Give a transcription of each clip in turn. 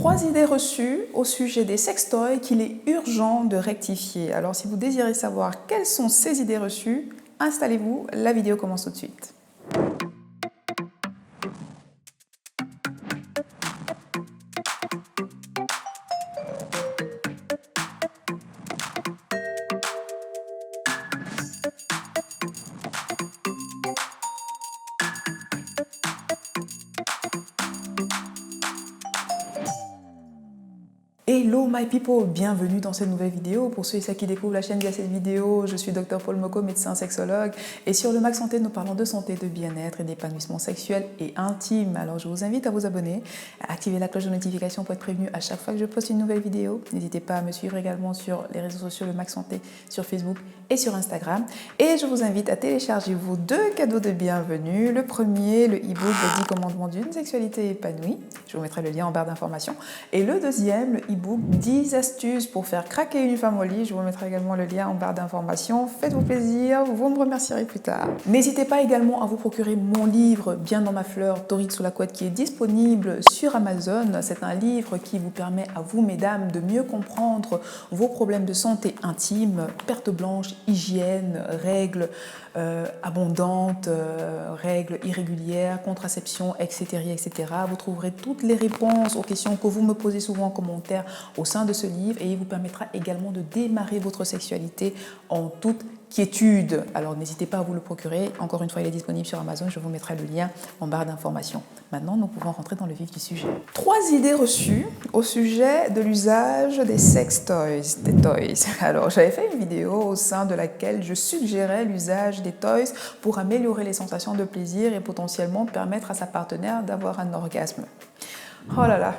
3 idées reçues au sujet des sextoys qu'il est urgent de rectifier. Alors si vous désirez savoir quelles sont ces idées reçues, installez-vous, la vidéo commence tout de suite. Hello my people, bienvenue dans cette nouvelle vidéo. Pour ceux et celles qui découvrent la chaîne via cette vidéo, je suis Dr Paul Moko, médecin sexologue. Et sur le Max Santé, nous parlons de santé, de bien-être et d'épanouissement sexuel et intime. Alors je vous invite à vous abonner, à activer la cloche de notification pour être prévenu à chaque fois que je poste une nouvelle vidéo. N'hésitez pas à me suivre également sur les réseaux sociaux, le Max Santé, sur Facebook et sur Instagram. Et je vous invite à télécharger vos 2 cadeaux de bienvenue. Le premier, le e-book des 10 commandements d'une sexualité épanouie. Je vous mettrai le lien en barre d'information. Et le deuxième, le e-book 10 astuces pour faire craquer une femme au lit. Je vous mettrai également le lien en barre d'informations. Faites-vous plaisir, vous me remercierez plus tard. N'hésitez pas également à vous procurer mon livre Bien dans ma fleur, Torride sous la couette, qui est disponible sur Amazon. C'est un livre qui vous permet à vous, mesdames, de mieux comprendre vos problèmes de santé intime, perte blanche, hygiène, règles abondantes, règles irrégulières, contraception, etc., etc. Vous trouverez toutes les réponses aux questions que vous me posez souvent en commentaire au sein de ce livre, et il vous permettra également de démarrer votre sexualité en toute quiétude. Alors n'hésitez pas à vous le procurer. Encore une fois, il est disponible sur Amazon. Je vous mettrai le lien en barre d'informations. Maintenant, nous pouvons rentrer dans le vif du sujet. 3 idées reçues au sujet de l'usage des sex toys, des toys. Alors, j'avais fait une vidéo au sein de laquelle je suggérais l'usage des toys pour améliorer les sensations de plaisir et potentiellement permettre à sa partenaire d'avoir un orgasme. Oh là là!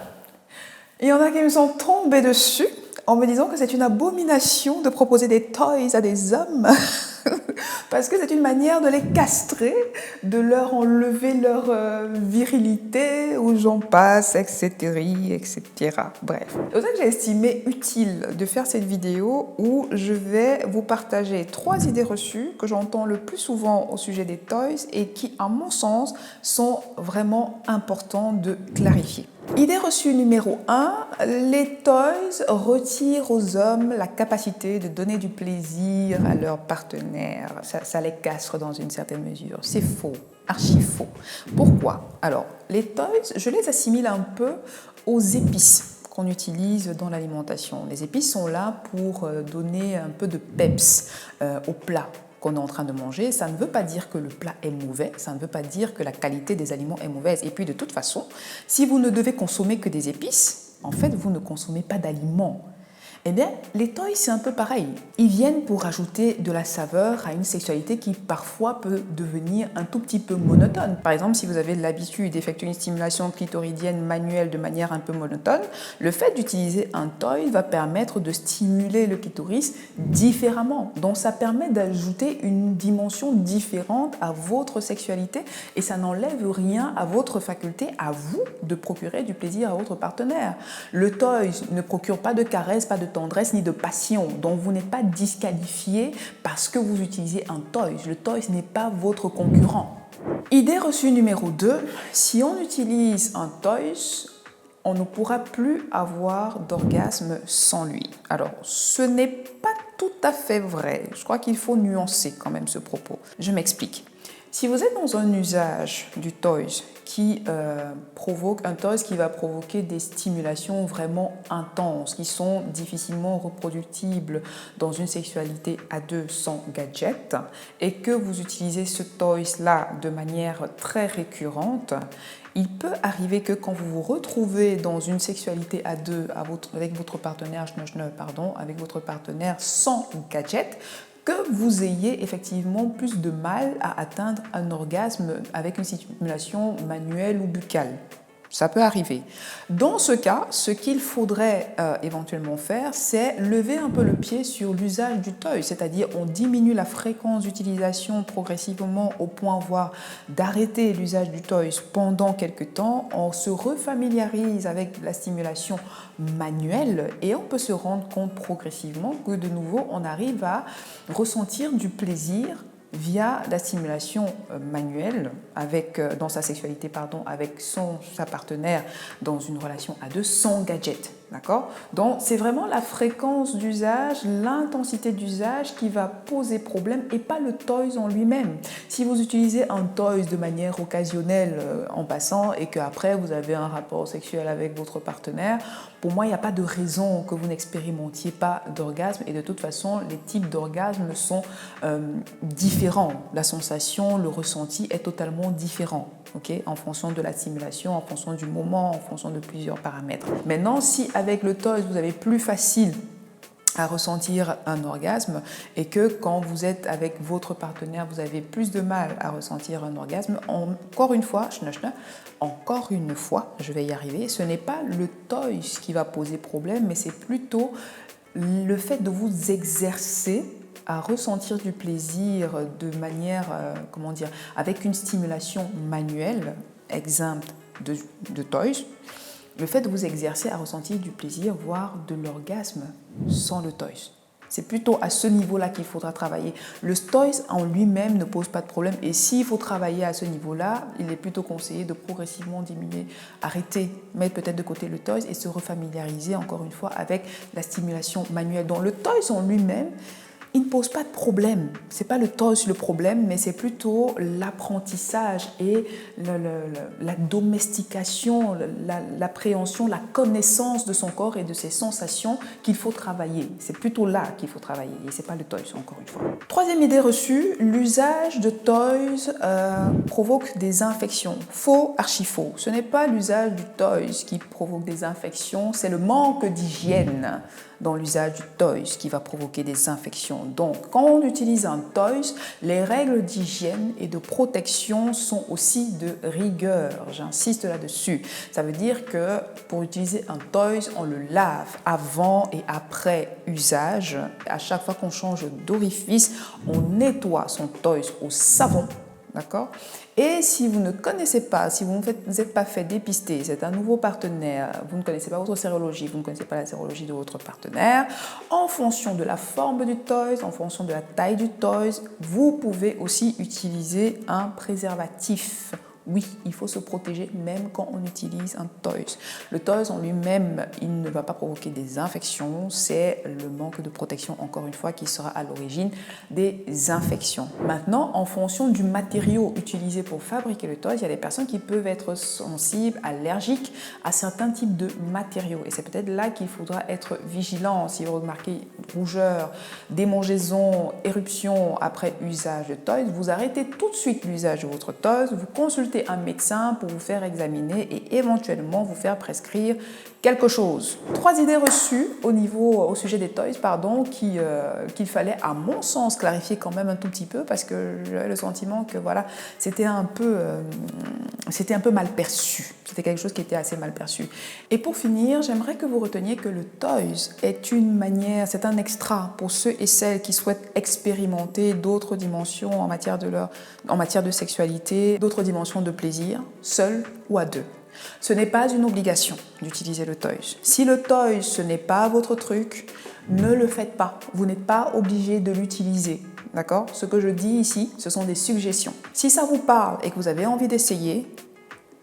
Il y en a qui me sont tombés dessus en me disant que c'est une abomination de proposer des toys à des hommes parce que c'est une manière de les castrer, de leur enlever leur virilité, ou j'en passe, etc., etc. Bref. C'est pour ça que j'ai estimé utile de faire cette vidéo où je vais vous partager 3 idées reçues que j'entends le plus souvent au sujet des toys et qui, à mon sens, sont vraiment importants de clarifier. Idée reçue numéro 1, les toys retirent aux hommes la capacité de donner du plaisir à leur partenaire. Ça les castre dans une certaine mesure. C'est faux, archi faux. Pourquoi? Alors, les toys, je les assimile un peu aux épices qu'on utilise dans l'alimentation. Les épices sont là pour donner un peu de peps au plat qu'on est en train de manger. Ça ne veut pas dire que le plat est mauvais, ça ne veut pas dire que la qualité des aliments est mauvaise. Et puis de toute façon, si vous ne devez consommer que des épices, en fait, vous ne consommez pas d'aliments. Eh bien, les toys, c'est un peu pareil. Ils viennent pour ajouter de la saveur à une sexualité qui parfois peut devenir un tout petit peu monotone. Par exemple, si vous avez l'habitude d'effectuer une stimulation clitoridienne manuelle de manière un peu monotone, le fait d'utiliser un toy va permettre de stimuler le clitoris différemment. Donc, ça permet d'ajouter une dimension différente à votre sexualité et ça n'enlève rien à votre faculté, à vous, de procurer du plaisir à votre partenaire. Le toy ne procure pas de caresses, pas de tendresse ni de passion, donc vous n'êtes pas disqualifié parce que vous utilisez un toy. Le toy n'est pas votre concurrent. Idée reçue numéro 2, si on utilise un toy, on ne pourra plus avoir d'orgasme sans lui. Alors, ce n'est pas tout à fait vrai. Je crois qu'il faut nuancer quand même ce propos. Je m'explique. Si vous êtes dans un usage du toys qui provoque un toys qui va provoquer des stimulations vraiment intenses, qui sont difficilement reproductibles dans une sexualité à 2 sans gadget, et que vous utilisez ce toys-là de manière très récurrente, il peut arriver que quand vous vous retrouvez dans une sexualité à 2 avec votre partenaire, avec votre partenaire sans gadget, que vous ayez effectivement plus de mal à atteindre un orgasme avec une stimulation manuelle ou buccale. Ça peut arriver. Dans ce cas, ce qu'il faudrait éventuellement faire, c'est lever un peu le pied sur l'usage du toy, c'est-à-dire on diminue la fréquence d'utilisation progressivement au point voire d'arrêter l'usage du toy pendant quelques temps, on se refamiliarise avec la stimulation manuelle et on peut se rendre compte progressivement que de nouveau on arrive à ressentir du plaisir via la stimulation manuelle dans sa sexualité, avec sa partenaire dans une relation à deux sans gadget. D'accord? Donc, c'est vraiment la fréquence d'usage, l'intensité d'usage qui va poser problème et pas le toys en lui-même. Si vous utilisez un toys de manière occasionnelle en passant et qu'après vous avez un rapport sexuel avec votre partenaire, pour moi, il n'y a pas de raison que vous n'expérimentiez pas d'orgasme et de toute façon, les types d'orgasmes sont différents. La sensation, le ressenti est totalement différent. Okay, en fonction de la stimulation, en fonction du moment, en fonction de plusieurs paramètres. Maintenant, si avec le toys, vous avez plus facile à ressentir un orgasme et que quand vous êtes avec votre partenaire, vous avez plus de mal à ressentir un orgasme, encore une fois, je vais y arriver, ce n'est pas le toys qui va poser problème, mais c'est plutôt le fait de vous exercer à ressentir du plaisir de manière, avec une stimulation manuelle, exemple de toys, le fait de vous exercer à ressentir du plaisir, voire de l'orgasme sans le toys. C'est plutôt à ce niveau-là qu'il faudra travailler. Le toys en lui-même ne pose pas de problème et s'il faut travailler à ce niveau-là, il est plutôt conseillé de progressivement diminuer, arrêter, mettre peut-être de côté le toys et se refamiliariser encore une fois avec la stimulation manuelle. Donc le toys en lui-même, il ne pose pas de problème. Ce n'est pas le toys le problème, mais c'est plutôt l'apprentissage et la domestication, l'appréhension, la connaissance de son corps et de ses sensations qu'il faut travailler. C'est plutôt là qu'il faut travailler et ce n'est pas le toys, encore une fois. Troisième idée reçue, l'usage de toys provoque des infections. Faux, archi faux. Ce n'est pas l'usage du toys qui provoque des infections, c'est le manque d'hygiène dans l'usage du toys qui va provoquer des infections. Donc, quand on utilise un toys, les règles d'hygiène et de protection sont aussi de rigueur. J'insiste là-dessus. Ça veut dire que pour utiliser un toys, on le lave avant et après usage. À chaque fois qu'on change d'orifice, on nettoie son toys au savon. D'accord? Et si vous ne connaissez pas, si vous ne vous êtes pas fait dépister, c'est un nouveau partenaire, vous ne connaissez pas votre sérologie, vous ne connaissez pas la sérologie de votre partenaire, en fonction de la forme du toys, en fonction de la taille du toys, vous pouvez aussi utiliser un préservatif. Oui, il faut se protéger même quand on utilise un toys. Le toys en lui-même, il ne va pas provoquer des infections, c'est le manque de protection, encore une fois, qui sera à l'origine des infections. Maintenant, en fonction du matériau utilisé pour fabriquer le toys, il y a des personnes qui peuvent être sensibles, allergiques à certains types de matériaux. Et c'est peut-être là qu'il faudra être vigilant. Si vous remarquez rougeur, démangeaison, éruption après usage de toys, vous arrêtez tout de suite l'usage de votre toys, vous consultez un médecin pour vous faire examiner et éventuellement vous faire prescrire quelque chose. 3 idées reçues au sujet des toys, qu'il fallait à mon sens clarifier quand même un tout petit peu parce que j'avais le sentiment que voilà, c'était un peu mal perçu. C'était quelque chose qui était assez mal perçu. Et pour finir, j'aimerais que vous reteniez que le toys c'est un extra pour ceux et celles qui souhaitent expérimenter d'autres dimensions en matière de sexualité, d'autres dimensions de plaisir, seul ou à deux. Ce n'est pas une obligation d'utiliser le toys. Si le toys, ce n'est pas votre truc, ne le faites pas. Vous n'êtes pas obligé de l'utiliser. D'accord? Ce que je dis ici, ce sont des suggestions. Si ça vous parle et que vous avez envie d'essayer,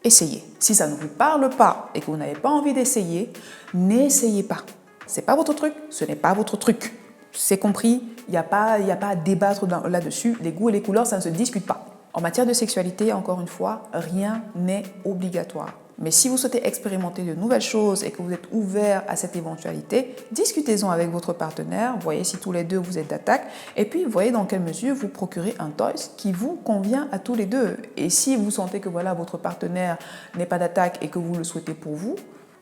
essayez. Si ça ne vous parle pas et que vous n'avez pas envie d'essayer, n'essayez pas. Ce n'est pas votre truc, ce n'est pas votre truc. C'est compris, il n'y a pas à débattre là-dessus. Les goûts et les couleurs, ça ne se discute pas. En matière de sexualité, encore une fois, rien n'est obligatoire. Mais si vous souhaitez expérimenter de nouvelles choses et que vous êtes ouvert à cette éventualité, discutez-en avec votre partenaire, voyez si tous les deux vous êtes d'attaque et puis voyez dans quelle mesure vous procurez un toys qui vous convient à tous les deux. Et si vous sentez que voilà, votre partenaire n'est pas d'attaque et que vous le souhaitez pour vous,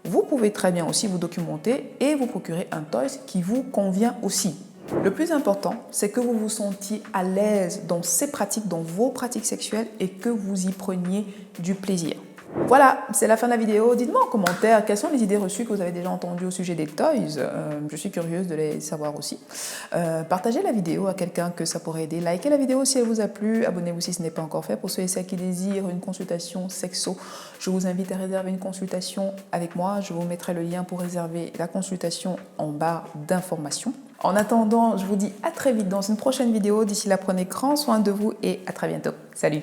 vous pouvez très bien aussi vous documenter et vous procurer un toys qui vous convient aussi. Le plus important, c'est que vous vous sentiez à l'aise dans ces pratiques, dans vos pratiques sexuelles et que vous y preniez du plaisir. Voilà, c'est la fin de la vidéo. Dites-moi en commentaire quelles sont les idées reçues que vous avez déjà entendues au sujet des toys. Je suis curieuse de les savoir aussi. Partagez la vidéo à quelqu'un que ça pourrait aider. Likez la vidéo si elle vous a plu. Abonnez-vous si ce n'est pas encore fait. Pour ceux et celles qui désirent une consultation sexo, je vous invite à réserver une consultation avec moi. Je vous mettrai le lien pour réserver la consultation en barre d'informations. En attendant, je vous dis à très vite dans une prochaine vidéo. D'ici là, prenez grand soin de vous et à très bientôt. Salut!